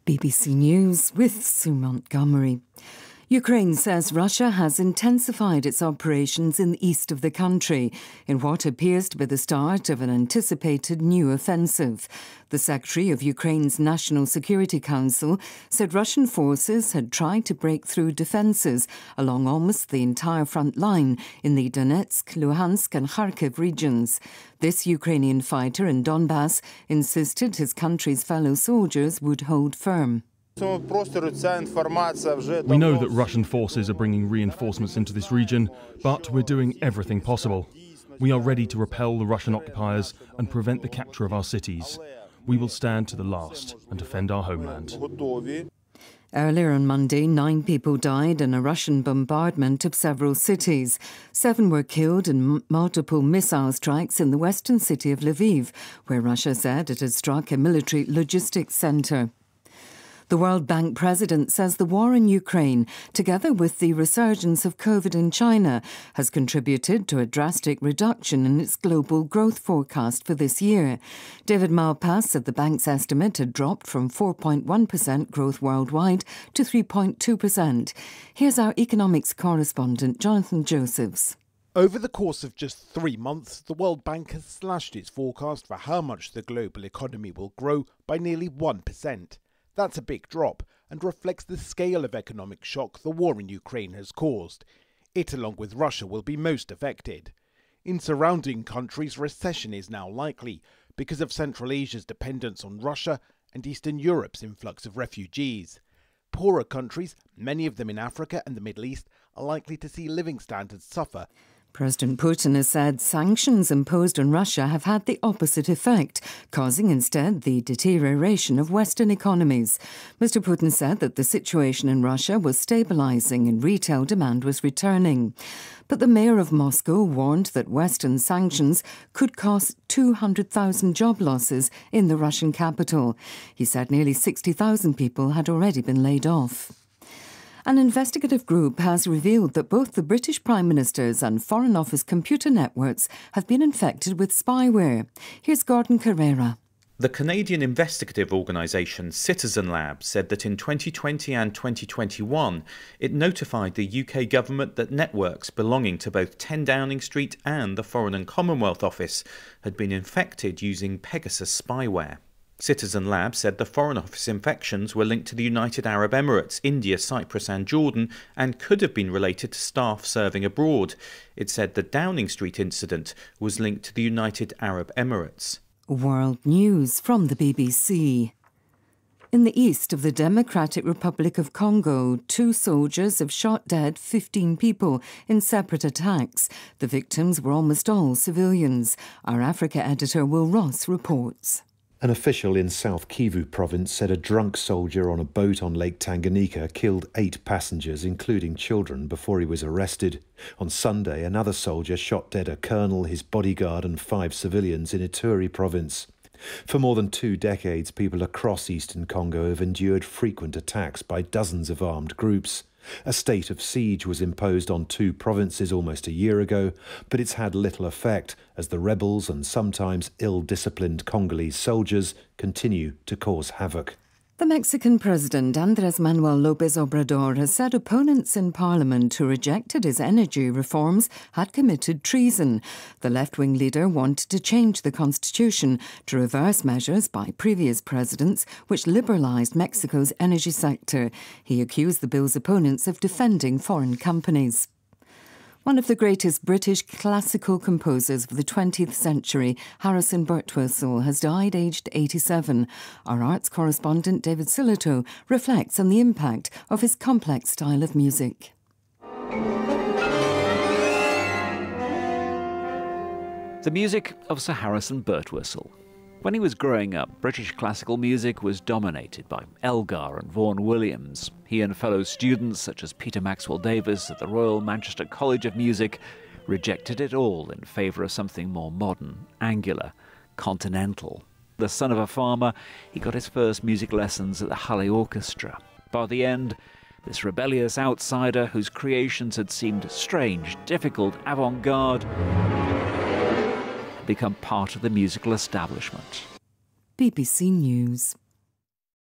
BBC News with Sue Montgomery. Ukraine says Russia has intensified its operations in the east of the country in what appears to be the start of an anticipated new offensive. The Secretary of Ukraine's National Security Council said Russian forces had tried to break through defences along almost the entire front line in the Donetsk, Luhansk and Kharkiv regions. This Ukrainian fighter in Donbass insisted his country's fellow soldiers would hold firm. We know that Russian forces are bringing reinforcements into this region, but we're doing everything possible. We are ready to repel the Russian occupiers and prevent the capture of our cities. We will stand to the last and defend our homeland. Earlier on Monday, 9 people died in a Russian bombardment of several cities. 7 were killed in multiple missile strikes in the western city of Lviv, where Russia said it had struck a military logistics centre. The World Bank president says the war in Ukraine, together with the resurgence of COVID in China, has contributed to a drastic reduction in its global growth forecast for this year. David Malpass said the bank's estimate had dropped from 4.1% growth worldwide to 3.2%. Here's our economics correspondent, Jonathan Josephs. Over the course of just 3 months, the World Bank has slashed its forecast for how much the global economy will grow by nearly 1%. That's a big drop and reflects the scale of economic shock the war in Ukraine has caused. It, along with Russia, will be most affected. In surrounding countries, recession is now likely because of Central Asia's dependence on Russia and Eastern Europe's influx of refugees. Poorer countries, many of them in Africa and the Middle East, are likely to see living standards suffer. President Putin has said sanctions imposed on Russia have had the opposite effect, causing instead the deterioration of Western economies. Mr. Putin said that the situation in Russia was stabilising and retail demand was returning. But the mayor of Moscow warned that Western sanctions could cost 200,000 job losses in the Russian capital. He said nearly 60,000 people had already been laid off. An investigative group has revealed that both the British Prime Minister's and Foreign Office computer networks have been infected with spyware. Here's Gordon Carrera. The Canadian investigative organisation Citizen Lab said that in 2020 and 2021 it notified the UK government that networks belonging to both 10 Downing Street and the Foreign and Commonwealth Office had been infected using Pegasus spyware. Citizen Lab said the Foreign Office infections were linked to the United Arab Emirates, India, Cyprus and Jordan and could have been related to staff serving abroad. It said the Downing Street incident was linked to the United Arab Emirates. World News from the BBC. In the east of the Democratic Republic of Congo, 2 soldiers have shot dead 15 people in separate attacks. The victims were almost all civilians. Our Africa editor Will Ross reports. An official in South Kivu province said a drunk soldier on a boat on Lake Tanganyika killed 8 passengers, including children, before he was arrested. On Sunday, another soldier shot dead a colonel, his bodyguard and 5 civilians in Ituri province. For more than 2 decades, people across eastern Congo have endured frequent attacks by dozens of armed groups. A state of siege was imposed on 2 provinces almost a year ago, but it's had little effect as the rebels and sometimes ill-disciplined Congolese soldiers continue to cause havoc. The Mexican President Andrés Manuel López Obrador has said opponents in Parliament who rejected his energy reforms had committed treason. The left-wing leader wanted to change the constitution to reverse measures by previous presidents which liberalised Mexico's energy sector. He accused the bill's opponents of defending foreign companies. One of the greatest British classical composers of the 20th century, Harrison Birtwistle, has died aged 87. Our arts correspondent David Sillito reflects on the impact of his complex style of music. The music of Sir Harrison Birtwistle. When he was growing up, British classical music was dominated by Elgar and Vaughan Williams. He and fellow students such as Peter Maxwell Davies at the Royal Manchester College of Music rejected it all in favour of something more modern, angular, continental. The son of a farmer, he got his first music lessons at the Halle Orchestra. By the end, this rebellious outsider whose creations had seemed strange, difficult, avant-garde, become part of the musical establishment. BBC News.